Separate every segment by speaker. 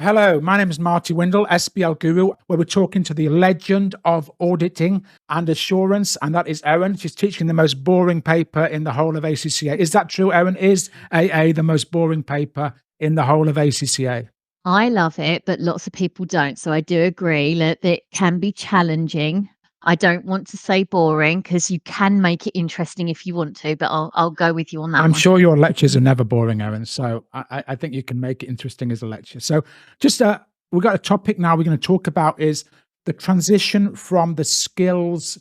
Speaker 1: Hello, my name is Marty Windle, SBL Guru, where we're talking to the legend of auditing and assurance, and that is Erin. She's teaching the most boring paper in the whole of ACCA. Is that true, Erin? Is AA the most boring paper in the whole of ACCA?
Speaker 2: I love it, but lots of people don't. So I do agree that it can be challenging. I don't want to say boring because you can make it interesting if you want to, but I'll go with you on that
Speaker 1: I'm
Speaker 2: one.
Speaker 1: sure your lectures are never boring, Erin, so I think you can make it interesting as a lecture. So just we've got a topic now we're going to talk about is the transition from the skills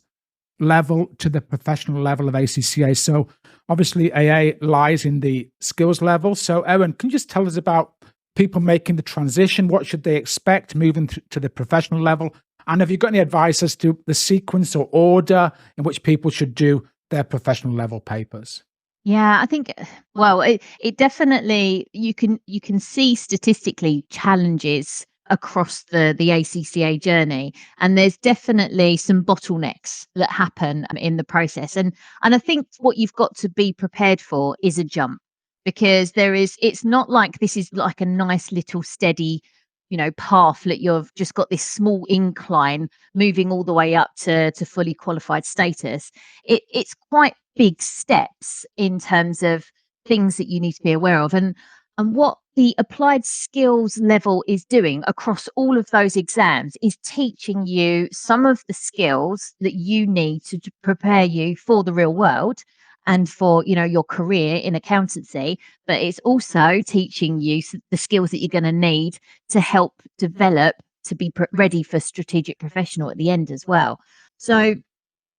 Speaker 1: level to the professional level of ACCA. So obviously AA lies in the skills level. So Erin, can you just tell us about people making the transition? What should they expect moving to the professional level? And have you got any advice as to the sequence or order in which people should do their professional level papers?
Speaker 2: Yeah, I think, well, it definitely, you can see statistically challenges across the ACCA journey, and there's definitely some bottlenecks that happen in the process. And I think what you've got to be prepared for is a jump, because it's not like this is like a nice little steady, path that you've just got this small incline moving all the way up to fully qualified status. It's quite big steps in terms of things that you need to be aware of, and what the applied skills level is doing across all of those exams is teaching you some of the skills that you need to prepare you for the real world and for your career in accountancy, but it's also teaching you the skills that you're going to need to help develop to be ready for strategic professional at the end as well. So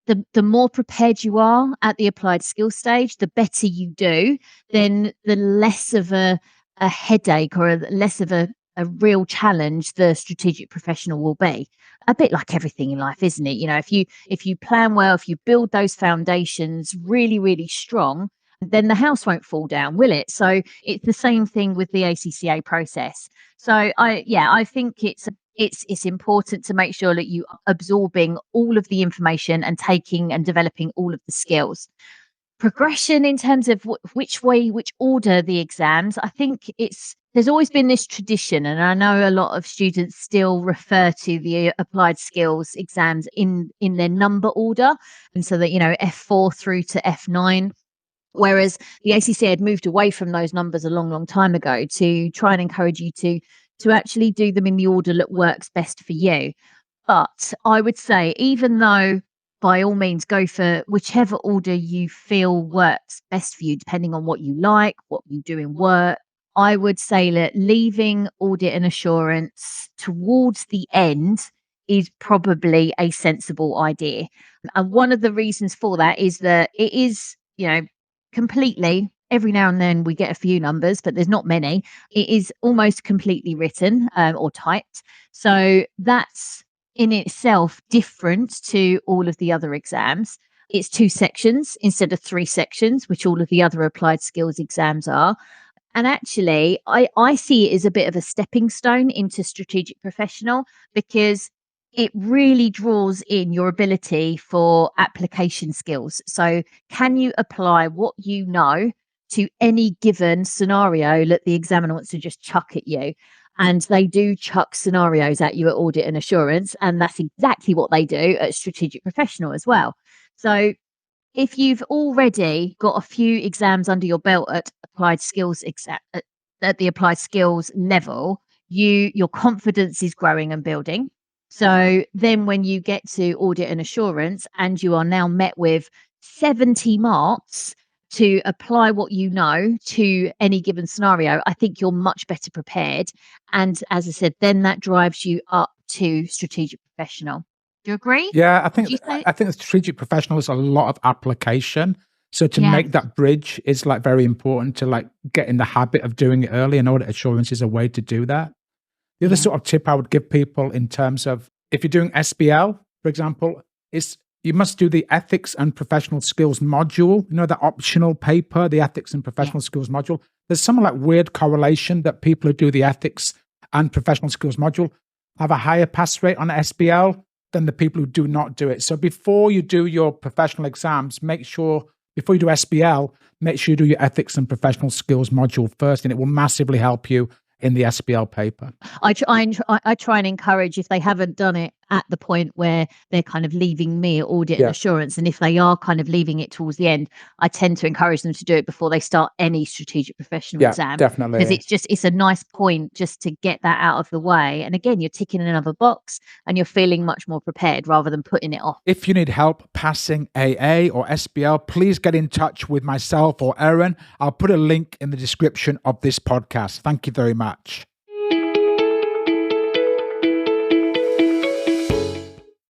Speaker 2: the more prepared you are at the applied skills stage, the better you do, then the less of a headache or less of a real challenge the strategic professional will be. A bit like everything in life, isn't it? If you plan well, if you build those foundations really, really strong, then the house won't fall down, will it? So it's the same thing with the ACCA process. So I think it's important to make sure that you are absorbing all of the information and taking and developing all of the skills. Progression in terms of which order the exams, I think there's always been this tradition, and I know a lot of students still refer to the applied skills exams in their number order, and so that F4 through to F9. Whereas the ACCA had moved away from those numbers a long, long time ago to try and encourage you to actually do them in the order that works best for you. But I would say, even though by all means go for whichever order you feel works best for you, depending on what you like, what you do in work, I would say that leaving audit and assurance towards the end is probably a sensible idea. And one of the reasons for that is that it is, completely, every now and then we get a few numbers, but there's not many. It is almost completely written or typed. So that's in itself different to all of the other exams. It's 2 sections instead of 3 sections, which all of the other applied skills exams are. And actually, I see it as a bit of a stepping stone into strategic professional, because it really draws in your ability for application skills. So can you apply what you know to any given scenario that the examiner wants to just chuck at you? And they do chuck scenarios at you at audit and assurance, and that's exactly what they do at strategic professional as well. So if you've already got a few exams under your belt at applied skills at the applied skills level, your confidence is growing and building. So then when you get to audit and assurance and you are now met with 70 marks to apply what you know to any given scenario, I think you're much better prepared. And as I said, then that drives you up to strategic professional. Do you agree?
Speaker 1: Yeah, I think the strategic professional is a lot of application. So to make that bridge is like very important to like get in the habit of doing it early, and audit assurance is a way to do that. The other sort of tip I would give people in terms of if you're doing SBL, for example, is you must do the ethics and professional skills module, the optional paper, the ethics and professional skills module. There's some like weird correlation that people who do the ethics and professional skills module have a higher pass rate on SBL than the people who do not do it. So before you do your professional exams, before you do SBL, make sure you do your ethics and professional skills module first, and it will massively help you in the SBL paper.
Speaker 2: I try and encourage, if they haven't done it at the point where they're kind of leaving me at audit and assurance, and if they are kind of leaving it towards the end, I tend to encourage them to do it before they start any strategic professional exam.
Speaker 1: Definitely.
Speaker 2: Because it's a nice point just to get that out of the way. And again, you're ticking another box and you're feeling much more prepared rather than putting it off.
Speaker 1: If you need help passing AA or SBL, please get in touch with myself or Erin. I'll put a link in the description of this podcast. Thank you very much.